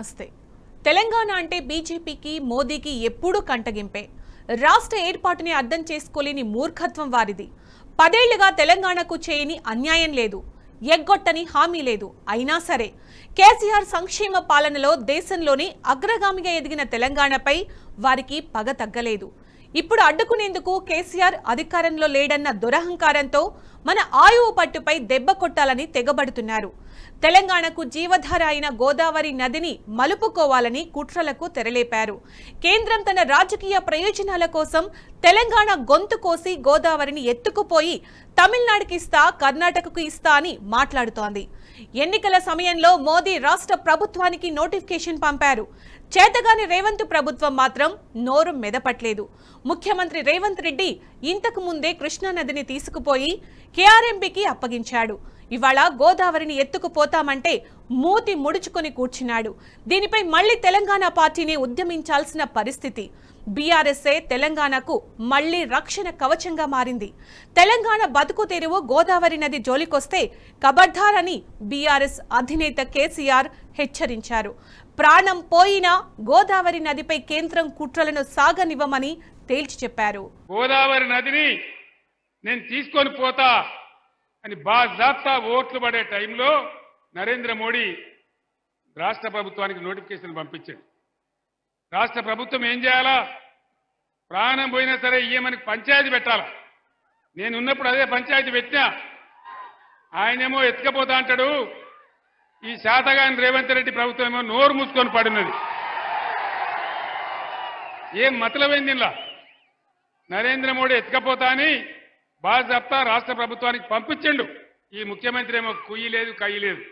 నమస్తే. తెలంగాణ అంటే బీజేపీకి మోదీకి ఎప్పుడూ కంటగింపే. రాష్ట్ర ఏర్పాటుని అర్థం చేసుకోలేని మూర్ఖత్వం వారిది. 10 ఏళ్లుగా తెలంగాణకు చేయని అన్యాయం లేదు, ఎగ్గొట్టని హామీ లేదు. అయినా సరే కేసీఆర్ సంక్షేమ పాలనలో దేశంలోని అగ్రగామిగా ఎదిగిన తెలంగాణపై వారికి పగ తగ్గలేదు. ఇప్పుడు అడ్డుకునేందుకు కేసీఆర్ అధికారంలో లేడన్న దురహంకారంతో మన ఆయువు పట్టుపై దెబ్బ కొట్టాలని తెగబడుతున్నారు. తెలంగాణకు జీవధార అయిన గోదావరి నదిని మలుపుకోవాలని కుట్రలకు తెరలేపారు. కేంద్రం తన రాజకీయ ప్రయోజనాల కోసం తెలంగాణ గొంతు కోసి గోదావరిని ఎత్తుకుపోయి తమిళనాడుకి ఇస్తా, కర్ణాటకకు ఇస్తా అని మాట్లాడుతోంది. ఎన్నికల సమయంలో మోదీ రాష్ట్ర ప్రభుత్వానికి నోటిఫికేషన్ పంపారు. చేతగాని రేవంత్ ప్రభుత్వం మాత్రం నోరు మెదపట్లేదు. ముఖ్యమంత్రి రేవంత్ రెడ్డి ఇంతకు ముందే కృష్ణానదిని తీసుకుపోయి కేఆర్ఎంబీకి అప్పగించాడు. ఇవాళ గోదావరిని ఎత్తుకుపోతామంటే మూతి ముడుచుకొని కూర్చున్నాడు. దీనిపై మళ్లీ తెలంగాణ పార్టీని ఉద్యమించాల్సిన పరిస్థితి. బీఆర్ఎస్ఏ తెలంగాణకు మళ్లీ రక్షణ కవచంగా మారింది. తెలంగాణ బతుకు తెరువు గోదావరి నది జోలికొస్తే ఖబర్దార్ అని బీఆర్ఎస్ అధినేత కేసీఆర్ హెచ్చరించారు. ప్రాణం పోయినా గోదావరి నదిపై కేంద్రం కుట్రలను సాగనివ్వమని తేల్చి చెప్పారు. గోదావరి నదిని నేను తీసుకొని పోతా అని బాజాప్తా ఓట్లు పడే టైంలో నరేంద్ర మోడీ రాష్ట్ర ప్రభుత్వానికి నోటిఫికేషన్ పంపించాడు. రాష్ట్ర ప్రభుత్వం ఏం చేయాలా? ప్రాణం పోయినా సరే ఇయ్యమని పంచాయతీ పెట్టాలా. నేను ఉన్నప్పుడు అదే పంచాయతీ పెట్టినా. ఆయనేమో ఎత్తుకపోతా అంటాడు. ఈ శాతగాని రేవంత్ రెడ్డి ప్రభుత్వం ఏమో నోరు మూసుకొని పడినది. ఏం మతలమైంది ఇలా? నరేంద్ర మోడీ ఎత్తుకపోతా అని బాజాప్తా రాష్ట్ర ప్రభుత్వానికి పంపించండు. ఈ ముఖ్యమంత్రి ఏమో కుయ్యి లేదు, కయ్యి లేదు.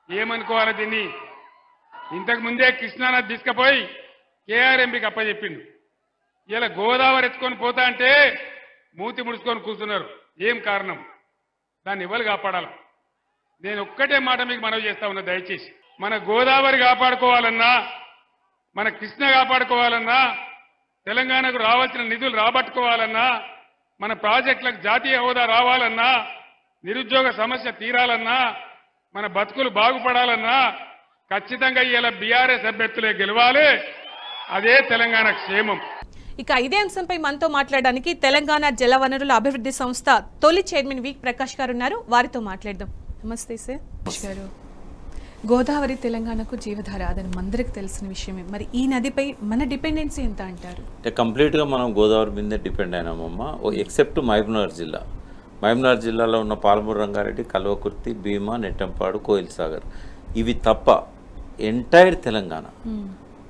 ఏమనుకోవాలి దీన్ని? ఇంతకు ముందే కృష్ణానది తీసుకుపోయి కేఆర్ఎంబీకి అప్పచెప్పిండు. ఇలా గోదావరి ఎత్తుకొని పోతా అంటే మూతి ముడుచుకొని కూర్చున్నారు. ఏం కారణం? దాన్ని ఎవరు కాపాడాలి? నేను ఒక్కటే మాట మీకు మనవి చేస్తా ఉన్నా, దయచేసి మన గోదావరి కాపాడుకోవాలన్నా, మన కృష్ణ కాపాడుకోవాలన్నా, తెలంగాణకు రావాల్సిన నిధులు రాబట్టుకోవాలన్నా, మన ప్రాజెక్టులకు జాతీయ హోదా రావాలన్నా, నిరుద్యోగ సమస్య తీరాలన్నా, మన బతుకులు బాగుపడాలన్నా ఖచ్చితంగా ఇలా బీఆర్ఎస్ అభ్యర్థులే గెలవాలి. అదే తెలంగాణ క్షేమం. ఇక ఇదే అంశంపై మనతో మాట్లాడడానికి తెలంగాణ జలవనరుల అభివృద్ధి సంస్థ తొలి చైర్మన్ వి ప్రకాష్ గారు ఉన్నారు. వారితో మాట్లాడదాం. నమస్తే సార్. ప్రకాష్ గారు, గోదావరి తెలంగాణకు జీవధార, అదని అందరికి తెలిసిన విషయమే. మరి ఈ నదిపై మన డిపెండెన్సీ ఎంత అంటారు? కంప్లీట్గా మనం గోదావరి మీదే డిపెండ్ అయినామమ్మా, ఎక్సెప్ట్ మహబూబ్నగర్ జిల్లా. మహబూబ్నగర్ జిల్లాలో ఉన్న పాలమూరు రంగారెడ్డి, కల్వకుర్తి, భీమా, నెట్టంపాడు, కోయిల్ సాగర్, ఇవి తప్ప ఎంటైర్ తెలంగాణ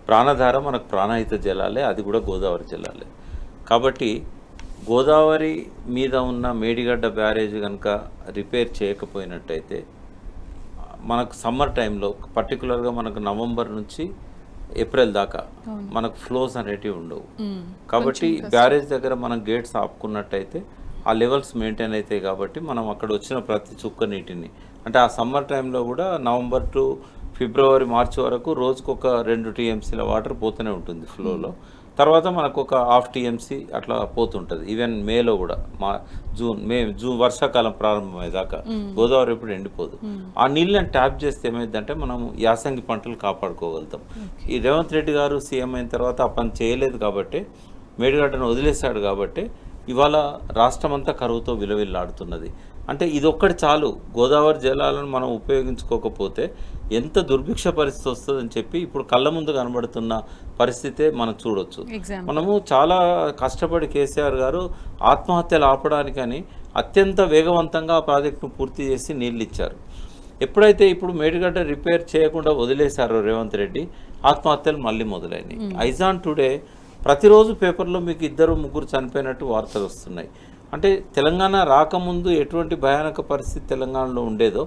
ప్రాణధార మనకు ప్రాణహిత జలాలే. అది కూడా గోదావరి జలాలే. కాబట్టి గోదావరి మీద ఉన్న మేడిగడ్డ బ్యారేజ్ కనుక రిపేర్ చేయకపోయినట్టయితే మనకు సమ్మర్ టైంలో పర్టికులర్గా మనకు నవంబర్ నుంచి ఏప్రిల్ దాకా మనకు ఫ్లోస్ అనేటివి ఉండవు. కాబట్టి బ్యారేజ్ దగ్గర మనం గేట్స్ ఆపుకున్నట్టయితే ఆ లెవెల్స్ మెయింటైన్ అవుతాయి. కాబట్టి మనం అక్కడ వచ్చిన ప్రతి చుక్క నీటిని, అంటే ఆ సమ్మర్ టైంలో కూడా నవంబర్ టు ఫిబ్రవరి, మార్చి వరకు రోజుకు ఒక 2 TMCల వాటర్ పోతూనే ఉంటుంది ఫ్లోలో. తర్వాత మనకు ఒక 1/2 TMC అట్లా పోతుంటుంది. ఈవెన్ మేలో కూడా జూన్ వర్షాకాలం ప్రారంభమయ్యేదాకా గోదావరి ఎప్పుడు ఎండిపోదు. ఆ నీళ్ళని ట్యాప్ చేస్తే ఏమైందంటే మనం యాసంగి పంటలు కాపాడుకోగలుగుతాం. ఈ రేవంత్ రెడ్డి గారు సీఎం అయిన తర్వాత ఆ పని చేయలేదు కాబట్టి, మేడిగడ్డను వదిలేశాడు కాబట్టి ఇవాళ రాష్ట్రం అంతా కరువుతో విలవిల్లాడుతున్నది. అంటే ఇదొక్కటి చాలు. గోదావరి జలాలను మనం ఉపయోగించుకోకపోతే ఎంత దుర్భిక్ష పరిస్థితి వస్తుందని చెప్పి ఇప్పుడు కళ్ళ ముందు కనబడుతున్న పరిస్థితే మనం చూడొచ్చు. మనము చాలా కష్టపడి కేసీఆర్ గారు ఆత్మహత్యలు ఆపడానికని అత్యంత వేగవంతంగా ఆ ప్రాజెక్టును పూర్తి చేసి నీళ్ళు ఇచ్చారు. ఎప్పుడైతే ఇప్పుడు మేడిగడ్డ రిపేర్ చేయకుండా వదిలేశారో రేవంత్ రెడ్డి, ఆత్మహత్యలు మళ్ళీ మొదలైనవి. ఐజాన్ టుడే ప్రతిరోజు పేపర్లో మీకు 2-3 చనిపోయినట్టు వార్తలు వస్తున్నాయి. అంటే తెలంగాణ రాకముందు ఎటువంటి భయానక పరిస్థితి తెలంగాణలో ఉండేదో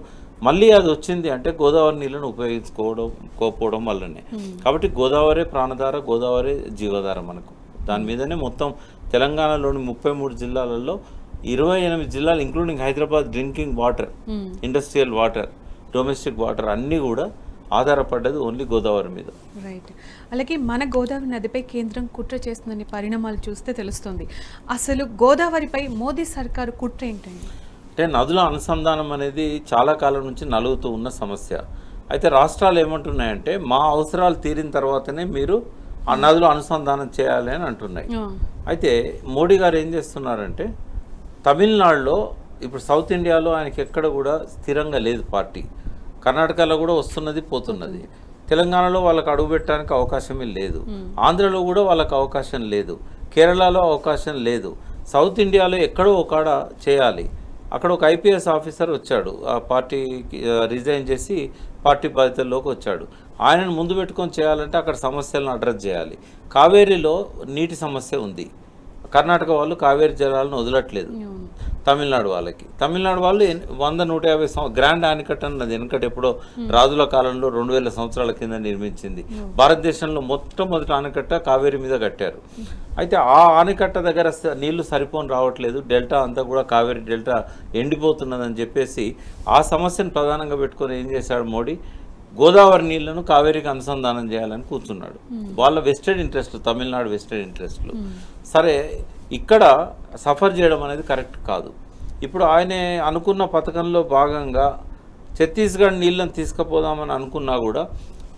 మళ్ళీ అది వచ్చింది అంటే గోదావరి నీళ్ళను ఉపయోగించుకోకపోవడం వల్లనే. కాబట్టి గోదావరి ప్రాణధార, గోదావరి జీవధార మనకు. దాని మీదనే మొత్తం తెలంగాణలోని 33 జిల్లాలలో 28 జిల్లాలు including Hyderabad drinking water, industrial water, domestic water అన్నీ కూడా ఆధారపడ్డది ఓన్లీ గోదావరి మీద. రైట్. అలాగే మన గోదావరి నదిపై కేంద్రం కుట్ర చేస్తుందని పరిణామాలు చూస్తే తెలుస్తుంది. అసలు గోదావరిపై మోదీ సర్కారు కుట్ర ఏంటండి? అంటే నదుల అనుసంధానం అనేది చాలా కాలం నుంచి నలుగుతూ ఉన్న సమస్య. అయితే రాష్ట్రాలు ఏమంటున్నాయంటే మా అవసరాలు తీరిన తర్వాతనే మీరు ఆ నదులు అనుసంధానం చేయాలి అని అంటున్నాయి. అయితే మోడీ గారు ఏం చేస్తున్నారంటే తమిళనాడులో ఇప్పుడు సౌత్ ఇండియాలో ఆయనకి ఎక్కడ కూడా స్థిరంగా లేదు పార్టీ. కర్ణాటకలో కూడా వస్తున్నది పోతున్నది. తెలంగాణలో వాళ్ళకి అడుగు పెట్టడానికి అవకాశమే లేదు. ఆంధ్రలో కూడా వాళ్ళకి అవకాశం లేదు. కేరళలో అవకాశం లేదు. సౌత్ ఇండియాలో ఎక్కడో ఒకడ చేయాలి. అక్కడ ఒక ఐపీఎస్ ఆఫీసర్ వచ్చాడు, ఆ పార్టీకి రిజైన్ చేసి పార్టీ బాధ్యతల్లోకి వచ్చాడు. ఆయనను ముందు పెట్టుకొని చేయాలంటే అక్కడ సమస్యలను అడ్రస్ చేయాలి. కావేరీలో నీటి సమస్య ఉంది. కర్ణాటక వాళ్ళు కావేరీ జలాలను వదలట్లేదు తమిళనాడు వాళ్ళకి. తమిళనాడు వాళ్ళు 100-150 గ్రాండ్ ఆనికట్ అన్నది వెనకటి ఎప్పుడో రాజుల కాలంలో 2000 సంవత్సరాల కింద నిర్మించింది. భారతదేశంలో మొట్టమొదటి ఆనకట్ట కావేరీ మీద కట్టారు. అయితే ఆ ఆనకట్ట దగ్గర నీళ్లు సరిపోని రావట్లేదు, డెల్టా అంతా కూడా కావేరీ డెల్టా ఎండిపోతున్నదని చెప్పేసి ఆ సమస్యను ప్రధానంగా పెట్టుకొని ఏం చేశాడు మోడీ, గోదావరి నీళ్లను కావేరీకి అనుసంధానం చేయాలని కూర్చున్నాడు. వాళ్ళ వెస్టెడ్ ఇంట్రెస్ట్లు, తమిళనాడు వెస్టెడ్ ఇంట్రెస్ట్లు. సరే, ఇక్కడ సఫర్ చేయడం అనేది కరెక్ట్ కాదు. ఇప్పుడు ఆయన అనుకున్న పథకంలో భాగంగా ఛత్తీస్గఢ్ నీళ్ళని తీసుకుపోదామని అనుకున్నా కూడా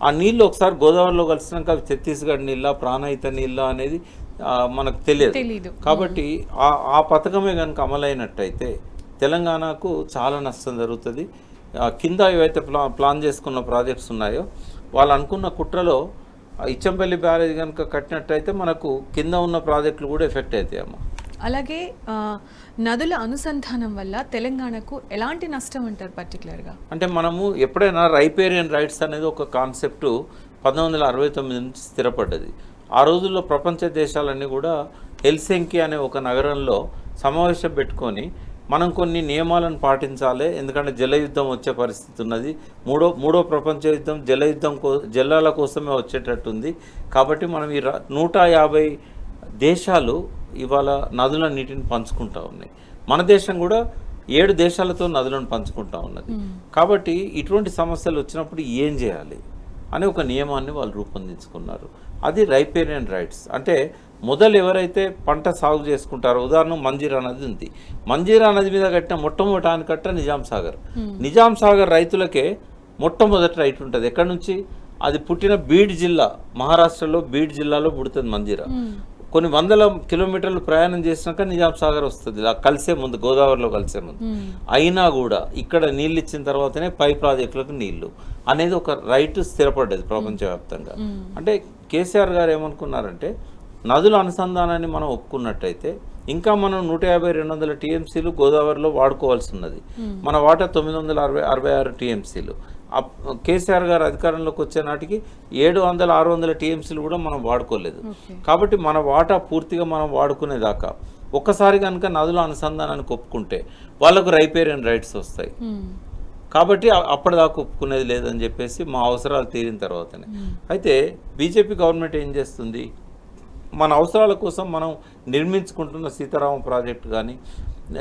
ఆ నీళ్ళు ఒకసారి గోదావరిలో కలిసినాక అవి ఛత్తీస్గఢ్ నీళ్ళ ప్రాణహిత నీళ్ళ అనేది మనకు తెలియదు. కాబట్టి ఆ పథకమే కనుక అమలైనట్టయితే తెలంగాణకు చాలా నష్టం జరుగుతుంది. కింద ఏవైతే ప్లాన్ చేసుకున్న ప్రాజెక్ట్స్ ఉన్నాయో వాళ్ళు అనుకున్న కుట్రలో ఇచ్చంపల్లి బ్యారేజ్ కనుక కట్టినట్టయితే మనకు కింద ఉన్న ప్రాజెక్టులు కూడా ఎఫెక్ట్ అవుతాయి అమ్మ. అలాగే నదుల అనుసంధానం వల్ల తెలంగాణకు ఎలాంటి నష్టం అంటారు పర్టికులర్గా? అంటే మనము ఎప్పుడైనా రైపేరియన్ రైట్స్ అనేది ఒక కాన్సెప్టు 1969 నుంచి స్థిరపడ్డది. ఆ రోజుల్లో ప్రపంచ దేశాలన్నీ కూడా హెల్సింకి అనే ఒక నగరంలో సమావేశం పెట్టుకొని మనం కొన్ని నియమాలను పాటించాలి, ఎందుకంటే జల యుద్ధం వచ్చే పరిస్థితి ఉన్నది. మూడో ప్రపంచ యుద్ధం జలాల కోసమే వచ్చేటట్టుంది. కాబట్టి మనం ఈ 150 దేశాలు ఇవాళ నదుల నీటిని పంచుకుంటా ఉన్నాయి. మన దేశం కూడా 7 దేశాలతో నదులను పంచుకుంటా ఉన్నది. కాబట్టి ఇటువంటి సమస్యలు వచ్చినప్పుడు ఏం చేయాలి అనే ఒక నియమాన్ని వాళ్ళు రూపొందించుకున్నారు. అది రైపేరియన్ రైట్స్. అంటే మొదలు ఎవరైతే పంట సాగు చేసుకుంటారో, ఉదాహరణ మంజీరా నది ఉంది. మంజీరా నది మీద కట్టిన మొట్టమొదటి ఆనకట్ట నిజాం సాగర్. నిజాం సాగర్ రైతులకే మొట్టమొదటి రైట్ ఉంటుంది. ఎక్కడి నుంచి? అది పుట్టిన బీడ్ జిల్లా, మహారాష్ట్రలో బీడ్ జిల్లాలో పుడుతుంది మంజీరా. కొన్ని వందల కిలోమీటర్లు ప్రయాణం చేసినాక నిజాం సాగర్ వస్తుంది, కలిసే ముందు, గోదావరిలో కలిసే ముందు. అయినా కూడా ఇక్కడ నీళ్ళు ఇచ్చిన తర్వాతనే పై ప్రాజెక్టులకు నీళ్లు అనేది ఒక రైట్ స్థిరపడ్డది ప్రపంచవ్యాప్తంగా. అంటే కేసీఆర్ గారు ఏమనుకున్నారంటే నదుల అనుసంధానాన్ని మనం ఒప్పుకున్నట్టయితే ఇంకా మనం 150-200 టీఎంసీలు గోదావరిలో వాడుకోవాల్సి ఉన్నది. మన వాటా 966 టీఎంసీలు. కేసీఆర్ గారు అధికారంలోకి వచ్చే నాటికి 700-600 టీఎంసీలు కూడా మనం వాడుకోలేదు. కాబట్టి మన వాటా పూర్తిగా మనం వాడుకునేదాకా ఒక్కసారి కనుక నదుల అనుసంధానానికి ఒప్పుకుంటే వాళ్ళకు రైపేరియన్ రైట్స్ వస్తాయి. కాబట్టి అప్పటిదాకా ఒప్పుకునేది లేదని చెప్పేసి మా అవసరాలు తీరిన తర్వాతనే. అయితే బీజేపీ గవర్నమెంట్ ఏం చేస్తుంది, మన అవసరాల కోసం మనం నిర్మించుకుంటున్న సీతారామ ప్రాజెక్టు కానీ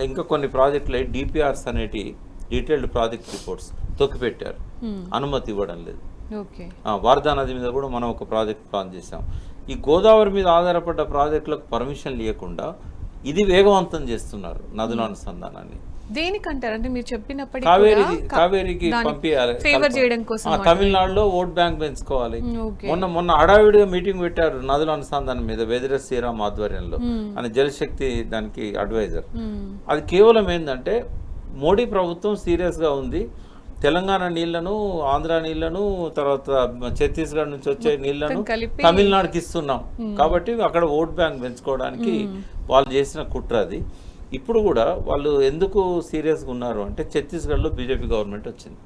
ఇంకా కొన్ని ప్రాజెక్టులు డిపిఆర్స్ అనేటి డీటెయిల్డ్ ప్రాజెక్ట్ రిపోర్ట్స్ తొక్కిపెట్టారు, అనుమతి ఇవ్వడం లేదు. వార్దా నది మీద కూడా మనం ఒక ప్రాజెక్ట్ ప్లాన్ చేసాం. ఈ గోదావరి మీద ఆధారపడ్డ ప్రాజెక్టులకు పర్మిషన్ లేకుండా ఇది వేగవంతం చేస్తున్నారు నదుల అనుసంధానాన్ని. దేనికంటారు? అంటే మీరు చెప్పినప్పటికీ కావేరీకి పంపించాలి, ఫేవర్ చేయడం కోసం తమిళనాడులో ఓట్ బ్యాంక్ పెంచుకోవాలి. మొన్న హడావిడిగా మీటింగ్ పెట్టారు నదుల అనుసంధానం మీద, వేదిరెడ్డి శ్రీరామ్ ఆధ్వర్యంలో అని జలశక్తి దానికి అడ్వైజర్. అది కేవలం ఏంటంటే మోడీ ప్రభుత్వం సీరియస్గా ఉంది, తెలంగాణ నీళ్లను, ఆంధ్ర నీళ్లను, తర్వాత ఛత్తీస్గఢ్ నుంచి వచ్చే నీళ్లను తమిళనాడుకి ఇస్తున్నాం కాబట్టి అక్కడ ఓట్ బ్యాంక్ పెంచుకోవడానికి వాళ్ళు చేసిన కుట్ర అది. ఇప్పుడు కూడా వాళ్ళు ఎందుకు సీరియస్గా ఉన్నారు అంటే ఛత్తీస్గఢ్లో బీజేపీ గవర్నమెంట్ వచ్చింది.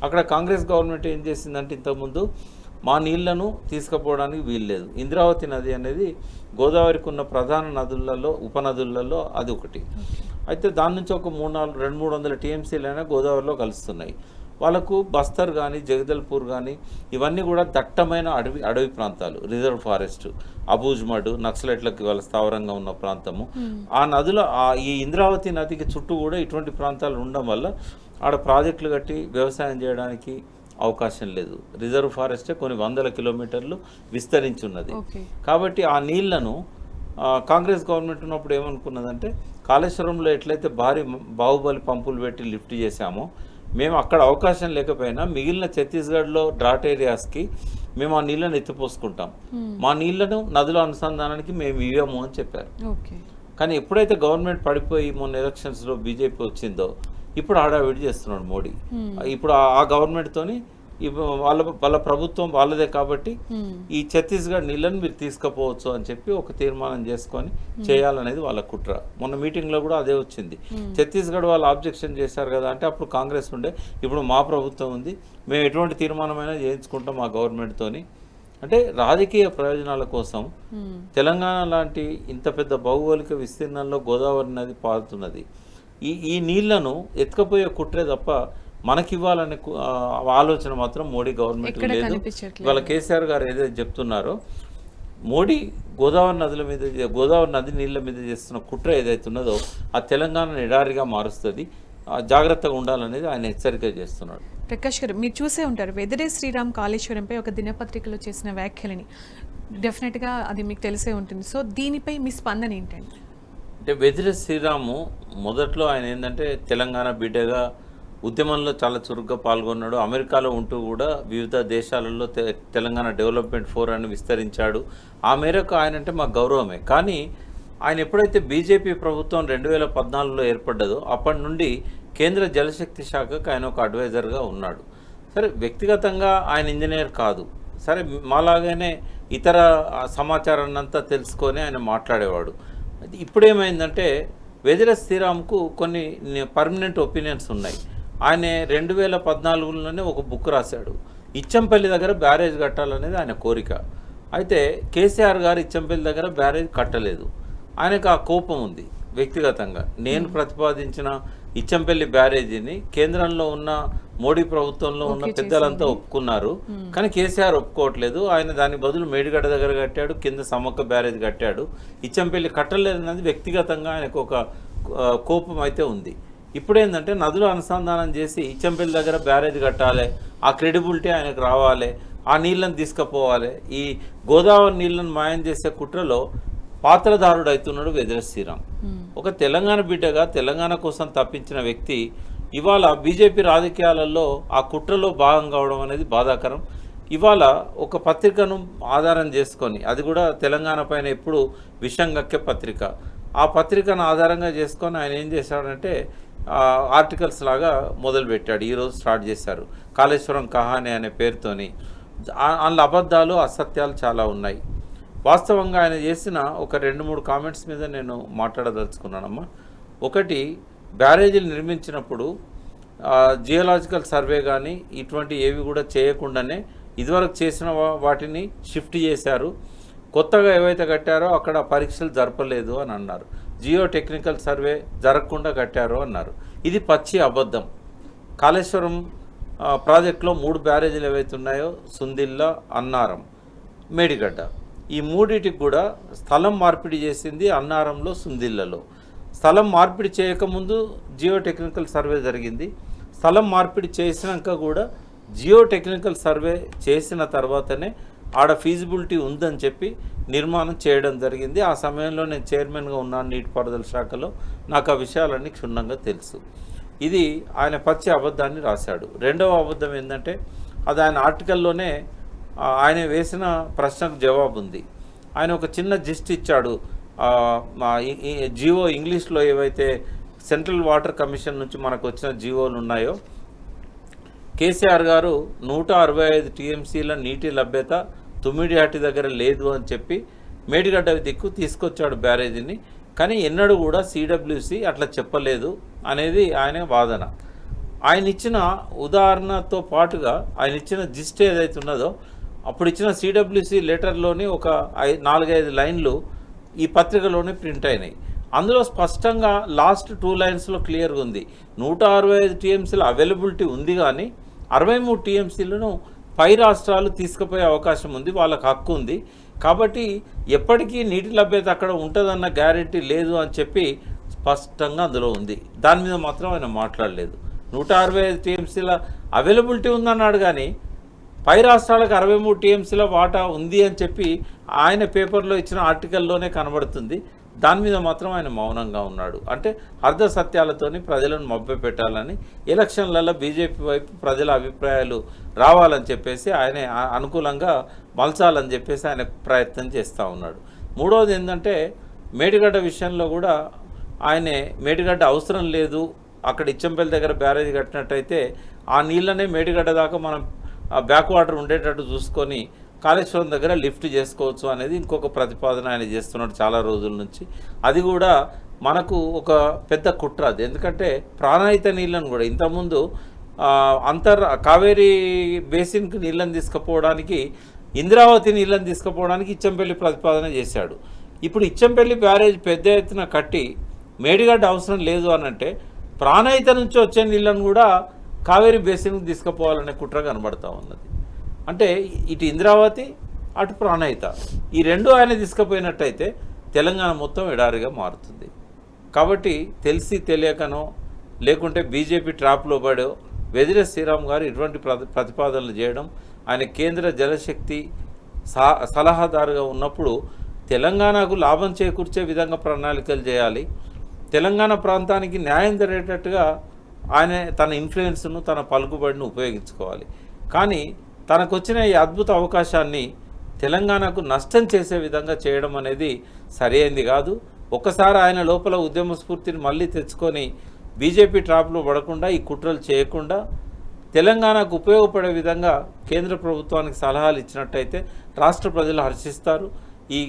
అక్కడ కాంగ్రెస్ గవర్నమెంట్ ఏం చేసిందంటే ఇంతకుముందు మా నీళ్లను తీసుకుపోవడానికి వీల్లేదు. ఇంద్రావతి నది అనేది గోదావరికి ఉన్న ప్రధాన నదులలో, ఉపనదులలో అది ఒకటి. అయితే దాని నుంచి ఒక 200-300 టీఎంసీలైనా గోదావరిలో కలుస్తున్నాయి. వాళ్ళకు బస్తర్ కానీ, జగదల్పూర్ కానీ ఇవన్నీ కూడా దట్టమైన అడవి ప్రాంతాలు, రిజర్వ్ ఫారెస్ట్, అబూజ్మడ్, నక్సలైట్లకు వాళ్ళ స్థావరంగా ఉన్న ప్రాంతము. ఆ నదుల ఈ ఇంద్రావతి నదికి చుట్టూ కూడా ఇటువంటి ప్రాంతాలు ఉండడం వల్ల ఆడ ప్రాజెక్టులు కట్టి వ్యవసాయం చేయడానికి అవకాశం లేదు. రిజర్వ్ ఫారెస్టే కొన్ని 100 కిలోమీటర్లు విస్తరించి ఉన్నది. కాబట్టి ఆ నీళ్లను కాంగ్రెస్ గవర్నమెంట్ ఉన్నప్పుడు ఏమనుకున్నదంటే కాళేశ్వరంలో ఎట్లయితే భారీ బాహుబలి పంపులు పెట్టి లిఫ్ట్ చేశామో మేము అక్కడ అవకాశం లేకపోయినా మిగిలిన ఛత్తీస్గఢ్లో డ్రాట్ ఏరియాస్కి మేము ఆ నీళ్ళని ఎత్తిపోసుకుంటాం, మా నీళ్లను నదుల అనుసంధానానికి మేము ఇవ్వము అని చెప్పారు. ఓకే. కానీ ఎప్పుడైతే గవర్నమెంట్ పడిపోయి మొన్న ఎలక్షన్స్లో బీజేపీ వచ్చిందో ఇప్పుడు హడావిడి చేస్తున్నాడు మోడీ. ఇప్పుడు ఆ గవర్నమెంట్తోని వాళ్ళ ప్రభుత్వం వాళ్ళదే కాబట్టి ఈ ఛత్తీస్గఢ్ నీళ్ళని మీరు తీసుకుపోవచ్చు అని చెప్పి ఒక తీర్మానం చేసుకొని చేయాలనేది వాళ్ళ కుట్ర. మొన్న మీటింగ్లో కూడా అదే వచ్చింది. ఛత్తీస్గఢ్ వాళ్ళు ఆబ్జెక్షన్ చేశారు కదా అంటే అప్పుడు కాంగ్రెస్ ఉండే, ఇప్పుడు మా ప్రభుత్వం ఉంది, మేము ఎటువంటి తీర్మానమైనా చేయించుకుంటాం మా గవర్నమెంట్తోని. అంటే రాజకీయ ప్రయోజనాల కోసం తెలంగాణ లాంటి ఇంత పెద్ద భౌగోళిక విస్తీర్ణంలో గోదావరి నది పారుతున్నది. ఈ నీళ్లను ఎత్తుకపోయే కుట్రే తప్ప మనకి ఇవ్వాలనే ఆలోచన మాత్రం మోడీ గవర్నమెంట్ లేదు. ఇవాళ కేసీఆర్ గారు ఏదైతే చెప్తున్నారో మోడీ గోదావరి నది నీళ్ళ మీద చేస్తున్న కుట్ర ఏదైతే ఉన్నదో ఆ తెలంగాణను ఎడారిగా మారుస్తుంది, జాగ్రత్తగా ఉండాలనేది ఆయన హెచ్చరిక చేస్తున్నాడు. ప్రకాష్ గారు, మీరు చూసే ఉంటారు వెదిరే శ్రీరామ్ కాళేశ్వరంపై ఒక దినపత్రికలో చేసిన వ్యాఖ్యలని, డెఫినెట్గా అది మీకు తెలిసే ఉంటుంది. సో దీనిపై మీ స్పందన ఏంటండి? అంటే వెదిరే శ్రీరాము మొదట్లో ఆయన ఏంటంటే తెలంగాణ బిడ్డగా ఉద్యమంలో చాలా చురుగ్గా పాల్గొన్నాడు. అమెరికాలో ఉంటూ కూడా వివిధ దేశాలలో తెలంగాణ డెవలప్మెంట్ ఫోరాన్ని విస్తరించాడు. ఆ మేరకు ఆయన అంటే మాకు గౌరవమే. కానీ ఆయన ఎప్పుడైతే బీజేపీ ప్రభుత్వం 2014లో ఏర్పడ్డదో అప్పటి నుండి కేంద్ర జలశక్తి శాఖకు ఆయన ఒక అడ్వైజర్గా ఉన్నాడు. సరే, వ్యక్తిగతంగా ఆయన ఇంజనీర్ కాదు, సరే మాలాగానే ఇతర సమాచారాన్ని అంతా తెలుసుకొని ఆయన మాట్లాడేవాడు. ఇప్పుడేమైందంటే వెదిరే శ్రీరామ్కు కొన్ని పర్మనెంట్ ఒపీనియన్స్ ఉన్నాయి. ఆయన 2014లోనే ఒక బుక్ రాశాడు, ఇచ్చంపల్లి దగ్గర బ్యారేజ్ కట్టాలనేది ఆయన కోరిక. అయితే కేసీఆర్ గారు ఇచ్చంపల్లి దగ్గర బ్యారేజ్ కట్టలేదు. ఆయనకు ఆ కోపం ఉంది వ్యక్తిగతంగా. నేను ప్రతిపాదించిన ఇచ్చంపల్లి బ్యారేజీని కేంద్రంలో ఉన్న మోడీ ప్రభుత్వంలో ఉన్న పెద్దలంతా ఒప్పుకున్నారు, కానీ కేసీఆర్ ఒప్పుకోవట్లేదు. ఆయన దాని బదులు మేడిగడ్డ దగ్గర కట్టాడు, కింద సమ్మక్క బ్యారేజ్ కట్టాడు, ఇచ్చంపల్లి కట్టలేదన్నది వ్యక్తిగతంగా ఆయనకు ఒక కోపం అయితే ఉంది. ఇప్పుడేంటంటే నదులు అనుసంధానం చేసి ఇచ్చంపల్లి దగ్గర బ్యారేజ్ కట్టాలి, ఆ క్రెడిబిలిటీ ఆయనకు రావాలి, ఆ నీళ్ళని తీసుకుపోవాలి. ఈ గోదావరి నీళ్ళని మాయం చేసే కుట్రలో పాత్రధారుడు అవుతున్నాడు వెదిరే శ్రీరామ్. ఒక తెలంగాణ బిడ్డగా తెలంగాణ కోసం తప్పించిన వ్యక్తి ఇవాళ బీజేపీ రాజకీయాలలో ఆ కుట్రలో భాగం కావడం అనేది బాధాకరం. ఇవాళ ఒక పత్రికను ఆధారం చేసుకొని, అది కూడా తెలంగాణ పైన ఎప్పుడు విషం గక్కే పత్రిక, ఆ పత్రికను ఆధారంగా చేసుకొని ఆయన ఏం చేశాడంటే ఆర్టికల్స్ లాగా మొదలుపెట్టాడు. ఈరోజు స్టార్ట్ చేశారు కాళేశ్వరం కహాని అనే పేరుతోని. అందులో అబద్ధాలు అసత్యాలు చాలా ఉన్నాయి. వాస్తవంగా ఆయన చేసిన ఒక 2-3 కామెంట్స్ మీద నేను మాట్లాడదలుచుకున్నానమ్మా. ఒకటి, బ్యారేజీలు నిర్మించినప్పుడు జియోలాజికల్ సర్వే కానీ ఇటువంటి ఏవి కూడా చేయకుండానే ఇదివరకు చేసిన వాటిని షిఫ్ట్ చేశారు. కొత్తగా ఏవైతే కట్టారో అక్కడ పరీక్షలు జరపలేదు అని అన్నారు. జియో టెక్నికల్ సర్వే జరగకుండా కట్టారు అన్నారు. ఇది పచ్చి అబద్ధం. కాళేశ్వరం ప్రాజెక్టులో 3 బ్యారేజీలు ఏవైతే ఉన్నాయో, సుందిల్లా, అన్నారం, మేడిగడ్డ, ఈ మూడింటికి కూడా స్థలం మార్పిడి చేసింది అన్నారంలో, సుందిల్లలో. స్థలం మార్పిడి చేయకముందు జియో టెక్నికల్ సర్వే జరిగింది. స్థలం మార్పిడి చేసినాక కూడా జియో టెక్నికల్ సర్వే చేసిన తర్వాతనే ఆడ ఫీజిబిలిటీ ఉందని చెప్పి నిర్మాణం చేయడం జరిగింది. ఆ సమయంలో నేను చైర్మన్గా ఉన్నాను నీటిపారుదల శాఖలో, నాకు ఆ విషయాలన్నీ క్షుణ్ణంగా తెలుసు. ఇది ఆయన పచ్చి అబద్ధాన్ని రాశాడు. రెండవ అబద్ధం ఏంటంటే అది ఆయన ఆర్టికల్లోనే ఆయన వేసిన ప్రశ్నకు జవాబు ఉంది. ఆయన ఒక చిన్న జిస్ట్ ఇచ్చాడు. జియో ఇంగ్లీష్లో ఏవైతే సెంట్రల్ వాటర్ కమిషన్ నుంచి మనకు వచ్చిన జియోలు ఉన్నాయో, కేసీఆర్ గారు 165 టీఎంసీల నీటి లభ్యత తుమ్మిడిహాటి దగ్గర లేదు అని చెప్పి మేడిగడ్డ దిక్కు తీసుకొచ్చాడు బ్యారేజీని. కానీ ఎన్నడూ కూడా సిడబ్ల్యూసి అట్లా చెప్పలేదు అనేది ఆయన వాదన. ఆయన ఇచ్చిన ఉదాహరణతో పాటుగా ఆయన ఇచ్చిన జిస్ట్ ఏదైతే ఉన్నదో అప్పుడు ఇచ్చిన సిడబ్ల్యూసి లెటర్లోని ఒక 4-5 లైన్లు ఈ పత్రికలోనే ప్రింట్ అయినాయి. అందులో స్పష్టంగా లాస్ట్ 2 లైన్స్లో క్లియర్గా ఉంది, 165 టీఎంసీల అవైలబిలిటీ ఉంది, కానీ 63 టీఎంసీలను పై రాష్ట్రాలు తీసుకుపోయే అవకాశం ఉంది, వాళ్ళకు హక్కు ఉంది, కాబట్టి ఎప్పటికీ నీటి లభ్యత అక్కడ ఉంటుందన్న గ్యారెంటీ లేదు అని చెప్పి స్పష్టంగా అందులో ఉంది. దాని మీద మాత్రం ఆయన మాట్లాడలేదు. 165 టీఎంసీల అవైలబిలిటీ ఉందన్నాడు, కానీ పై రాష్ట్రాలకు 63 టీఎంసీల వాటా ఉంది అని చెప్పి ఆయన పేపర్లో ఇచ్చిన ఆర్టికల్లోనే కనబడుతుంది. దాని మీద మాత్రం ఆయన మౌనంగా ఉన్నాడు. అంటే అర్ధ సత్యాలతోని ప్రజలను మభ్యపెట్టాలని, ఎలక్షన్లలో బీజేపీ వైపు ప్రజల అభిప్రాయాలు రావాలని చెప్పేసి ఆయన అనుకూలంగా మలచాలని చెప్పేసి ఆయన ప్రయత్నం చేస్తూ ఉన్నాడు. మూడవది ఏంటంటే మేడిగడ్డ విషయంలో కూడా ఆయనే మేడిగడ్డ అవసరం లేదు, అక్కడ ఇచ్చంపల్లి దగ్గర బ్యారేజ్ కట్టినట్టయితే ఆ నీళ్ళనే మేడిగడ్డ దాకా మనం బ్యాక్ వాటర్ ఉండేటట్టు చూసుకొని కాళేశ్వరం దగ్గర లిఫ్ట్ చేసుకోవచ్చు అనేది ఇంకొక ప్రతిపాదన ఆయన చేస్తున్నాడు చాలా రోజుల నుంచి. అది కూడా మనకు ఒక పెద్ద కుట్ర అది. ఎందుకంటే ప్రాణాయిత నీళ్ళను కూడా ఇంతకుముందు కావేరీ బేసిన్కి నీళ్ళని తీసుకుపోవడానికి, ఇంద్రావతి నీళ్ళని తీసుకుపోవడానికి ఇచ్చంపల్లి ప్రతిపాదన చేశాడు. ఇప్పుడు ఇచ్చంపల్లి బ్యారేజ్ పెద్ద ఎత్తున కట్టి మేడిగడ్డ అవసరం లేదు అనంటే ప్రాణాయిత నుంచి వచ్చే నీళ్ళను కూడా కావేరీ బేసిన్కి తీసుకుపోవాలనే కుట్ర కనబడతా ఉన్నది. అంటే ఇటు ఇంద్రావతి అటు ప్రాణాయిత, ఈ రెండు ఆయన తీసుకుపోయినట్టయితే తెలంగాణ మొత్తం ఎడారిగా మారుతుంది. కాబట్టి తెలిసి తెలియకనో లేకుంటే బీజేపీ ట్రాప్లో పడో వెదిరే శ్రీరామ్ గారు ఇటువంటి ప్రతిపాదనలు చేయడం, ఆయన కేంద్ర జలశక్తి సలహాదారుగా ఉన్నప్పుడు తెలంగాణకు లాభం చేకూర్చే విధంగా ప్రణాళికలు చేయాలి, తెలంగాణ ప్రాంతానికి న్యాయం జరిగేటట్టుగా ఆయన తన ఇన్ఫ్లుయెన్స్ను తన పలుకుబడిని ఉపయోగించుకోవాలి. కానీ తనకు వచ్చిన ఈ అద్భుత అవకాశాన్ని తెలంగాణకు నష్టం చేసే విధంగా చేయడం అనేది సరైనది కాదు. ఒక్కసారి ఆయన లోపల ఉద్యమ స్ఫూర్తిని మళ్ళీ తెచ్చుకొని బీజేపీ ట్రాప్లో పడకుండా, ఈ కుట్రలు చేయకుండా తెలంగాణకు ఉపయోగపడే విధంగా కేంద్ర ప్రభుత్వానికి సలహాలు ఇచ్చినట్టయితే రాష్ట్ర ప్రజలు హర్షిస్తారు. ఈ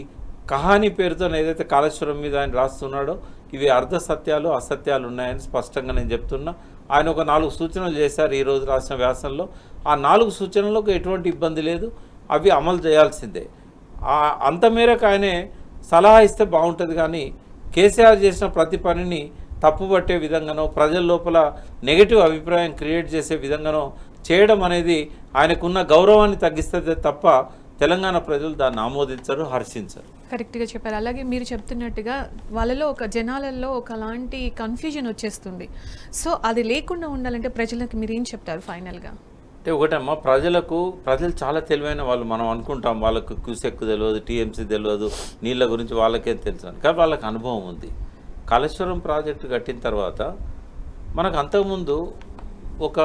కహానీ పేరుతో ఏదైతే కాళేశ్వరం మీద ఆయన రాస్తున్నాడో ఇవి అర్ధ సత్యాలు అసత్యాలు ఉన్నాయని స్పష్టంగా నేను చెప్తున్నా. ఆయన ఒక 4 సూచనలు చేశారు ఈరోజు రాసిన వ్యాసంలో. ఆ 4 సూచనలకు ఎటువంటి ఇబ్బంది లేదు, అవి అమలు చేయాల్సిందే. అంత మేరకు ఆయనే సలహా ఇస్తే బాగుంటుంది. కానీ కేసీఆర్ చేసిన ప్రతి పనిని తప్పుపట్టే విధంగానో ప్రజల లోపల నెగటివ్ అభిప్రాయం క్రియేట్ చేసే విధంగానో చేయడం అనేది ఆయనకున్న గౌరవాన్ని తగ్గిస్తుంది తప్ప తెలంగాణ ప్రజలు దాన్ని ఆమోదించరు, హర్షించరు. కరెక్ట్గా చెప్పారు. అలాగే మీరు చెప్తున్నట్టుగా వాళ్ళలో జనాలలో ఒకలాంటి కన్ఫ్యూజన్ వచ్చేస్తుంది. సో అది లేకుండా ఉండాలంటే ప్రజలకు మీరు ఏం చెప్తారు ఫైనల్గా? అంటే ఒకటమ్మా, ప్రజలు చాలా తెలివైన వాళ్ళు. మనం అనుకుంటాం వాళ్ళకు క్యూసెక్ తెలియదు, టీఎంసీ తెలియదు, నీళ్ళ గురించి వాళ్ళకేం తెలుసు అని. కానీ వాళ్ళకి అనుభవం ఉంది. కాళేశ్వరం ప్రాజెక్టు కట్టిన తర్వాత మనకు అంతకుముందు ఒక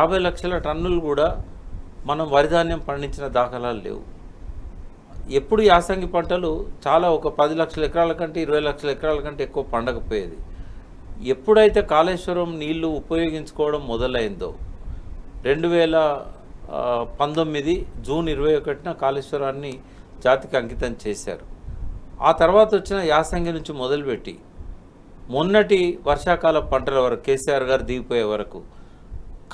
50 లక్షల టన్నులు కూడా మనం వరిధాన్యం పండించిన దాఖలాలు లేవు. ఎప్పుడు యాసంగి పంటలు చాలా ఒక 10 లక్షల ఎకరాల కంటే 20 లక్షల ఎకరాల కంటే ఎక్కువ పండకపోయేది. ఎప్పుడైతే కాళేశ్వరం నీళ్లు ఉపయోగించుకోవడం మొదలైందో 2019 జూన్ 21న కాళేశ్వరాన్ని జాతికి అంకితం చేశారు. ఆ తర్వాత వచ్చిన యాసంగి నుంచి మొదలుపెట్టి మొన్నటి వర్షాకాల పంటల వరకు కేసీఆర్ గారు దిగిపోయే వరకు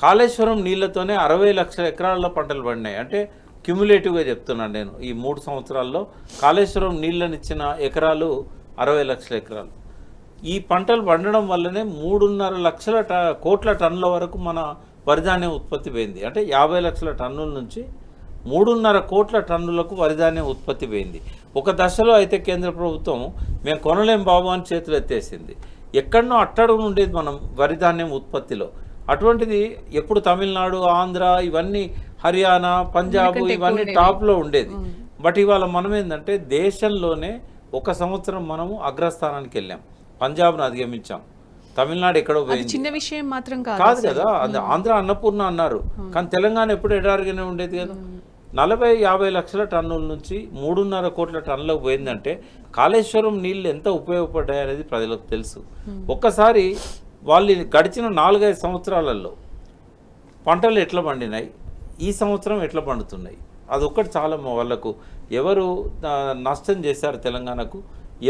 కాళేశ్వరం నీళ్లతోనే 60 లక్షల ఎకరాల్లో పంటలు పండినాయి. అంటే క్యుములేటివ్గా చెప్తున్నాను నేను, ఈ 3 సంవత్సరాల్లో కాళేశ్వరం నీళ్ళనిచ్చిన ఎకరాలు 60 లక్షల ఎకరాలు. ఈ పంటలు పండడం వల్లనే 3.5 లక్షల కోట్ల టన్నుల వరకు మన వరిధాన్యం ఉత్పత్తి పోయింది. అంటే 50 లక్షల టన్నుల నుంచి 3.5 కోట్ల టన్నులకు వరిధాన్యం ఉత్పత్తి పోయింది. ఒక దశలో అయితే కేంద్ర ప్రభుత్వం మేము కొనలేం బాబు అని చేతులు ఎత్తేసింది. ఎక్కడనో అట్టడుగు ఉండేది మనం వరిధాన్యం ఉత్పత్తిలో. అటువంటిది ఎప్పుడు తమిళనాడు, ఆంధ్ర, ఇవన్నీ హర్యానా, పంజాబ్ ఇవన్నీ టాప్లో ఉండేది. బట్ ఇవాళ మనం ఏంటంటే దేశంలోనే ఒక సంవత్సరం మనము అగ్రస్థానానికి వెళ్ళాం, పంజాబ్ను అధిగమించాం. తమిళనాడు ఎక్కడో పోయింది, చిన్న విషయం మాత్రం కాదు కదా. ఆంధ్ర అన్నపూర్ణ అన్నారు, కానీ తెలంగాణ ఎప్పుడు ఎడారిగానే ఉండేది కదా. 40-50 లక్షల టన్నుల నుంచి 3.5 కోట్ల టన్నులకు పోయిందంటే కాళేశ్వరం నీళ్ళు ఎంత ఉపయోగపడ్డాయి అనేది ప్రజలకు తెలుసు. ఒక్కసారి వాళ్ళు గడిచిన 4-5 సంవత్సరాలలో పంటలు ఎట్లా పండినాయి, ఈ సంవత్సరం ఎట్లా పండుతున్నాయి, అదొక్కటి చాలా వాళ్ళకు. ఎవరు నష్టం చేశారు తెలంగాణకు,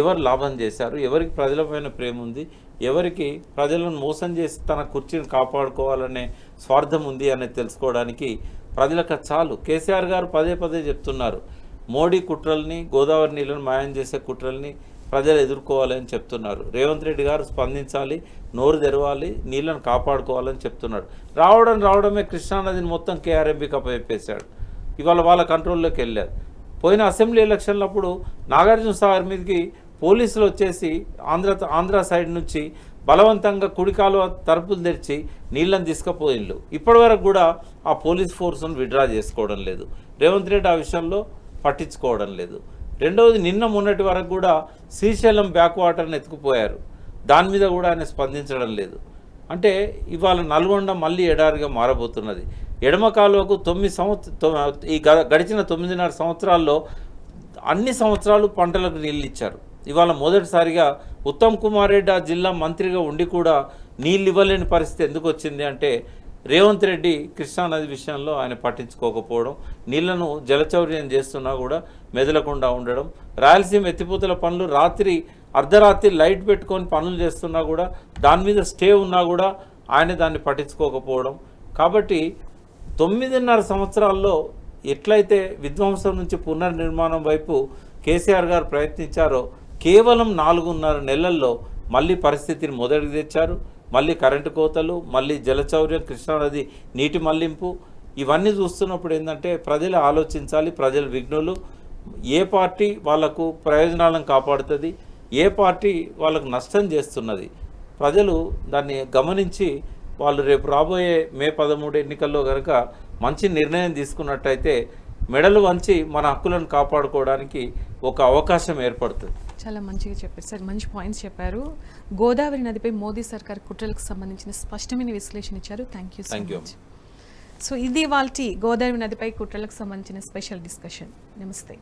ఎవరు లాభం చేశారు, ఎవరికి ప్రజలపైన ప్రేమ ఉంది, ఎవరికి ప్రజలను మోసం చేసి తన కుర్చీని కాపాడుకోవాలనే స్వార్థం ఉంది అనేది తెలుసుకోవడానికి ప్రజలకు చాలు. కేసీఆర్ గారు పదే పదే చెప్తున్నారు, మోడీ కుట్రల్ని, గోదావరి నీళ్ళను మాయం చేసే కుట్రల్ని ప్రజలు ఎదుర్కోవాలని చెప్తున్నారు. రేవంత్ రెడ్డి గారు స్పందించాలి, నోరు తెరవాలి, నీళ్ళను కాపాడుకోవాలని చెప్తున్నాడు. రావడమే కృష్ణానదిని మొత్తం కేఆర్ఎంబీకి అప్పచెప్పేశాడు. ఇవాళ వాళ్ళ కంట్రోల్లోకి వెళ్ళారు. పోయిన అసెంబ్లీ ఎలక్షన్లప్పుడు నాగార్జున సాగర్ మీదకి పోలీసులు వచ్చేసి ఆంధ్ర సైడ్ నుంచి బలవంతంగా కుడికాలు తలుపులు తెరిచి నీళ్ళని తీసుకుపోయిళ్ళు. ఇప్పటి వరకు కూడా ఆ పోలీస్ ఫోర్స్ను విడ్రా చేసుకోవడం లేదు. రేవంత్ రెడ్డి ఆ విషయంలో పట్టించుకోవడం లేదు. రెండవది నిన్న మొన్నటి వరకు కూడా శ్రీశైలం బ్యాక్ వాటర్ని ఎత్తుకుపోయారు, దాని మీద కూడా ఆయన స్పందించడం లేదు. అంటే ఇవాళ నల్గొండ మళ్ళీ ఎడారిగా మారబోతున్నది. ఎడమ కాలువకు గడిచిన 9.5 సంవత్సరాల్లో అన్ని సంవత్సరాలు పంటలకు నీళ్ళు ఇచ్చారు. ఇవాళ మొదటిసారిగా ఉత్తమ్ కుమార్ రెడ్డి ఆ జిల్లా మంత్రిగా ఉండి కూడా నీళ్ళు ఇవ్వలేని పరిస్థితి ఎందుకు వచ్చింది అంటే రేవంత్ రెడ్డి కృష్ణానది విషయంలో ఆయన పట్టించుకోకపోవడం, నీళ్లను జలచౌర్యం చేస్తున్నా కూడా మెదలకుండా ఉండడం, రాయలసీమ ఎత్తిపోతల పనులు అర్ధరాత్రి లైట్ పెట్టుకొని పనులు చేస్తున్నా కూడా దాని మీద స్టే ఉన్నా కూడా ఆయన దాన్ని పట్టించుకోకపోవడం. కాబట్టి 9.5 సంవత్సరాల్లో ఎట్లయితే విధ్వంసం నుంచి పునర్నిర్మాణం వైపు కేసీఆర్ గారు ప్రయత్నించారో కేవలం 4.5 నెలల్లో మళ్ళీ పరిస్థితిని మొదటికి తెచ్చారు. మళ్ళీ కరెంటు కోతలు, మళ్ళీ జలచౌర్యం, కృష్ణానది నీటి మళ్లింపు, ఇవన్నీ చూస్తున్నప్పుడు ఏంటంటే ప్రజలు ఆలోచించాలి. ప్రజలు విఘ్నులు. ఏ పార్టీ వాళ్లకు ప్రయోజనాలను కాపాడుతుంది, ఏ పార్టీ వాళ్ళకు నష్టం చేస్తున్నది, ప్రజలు దాన్ని గమనించి వాళ్ళు రేపు రాబోయే మే 13 ఎన్నికల్లో కనుక మంచి నిర్ణయం తీసుకున్నట్టయితే మెడలు వంచి మన హక్కులను కాపాడుకోవడానికి ఒక అవకాశం ఏర్పడుతుంది. చాలా మంచిగా చెప్పారు సార్, మంచి పాయింట్స్ చెప్పారు. గోదావరి నదిపై మోదీ సర్కార్ కుట్రలకు సంబంధించిన స్పష్టమైన విశ్లేషణ ఇచ్చారు. Thank you so much. So ఇది వాళ్ళ గోదావరి నదిపై కుట్రలకు సంబంధించిన స్పెషల్ డిస్కషన్. నమస్తే.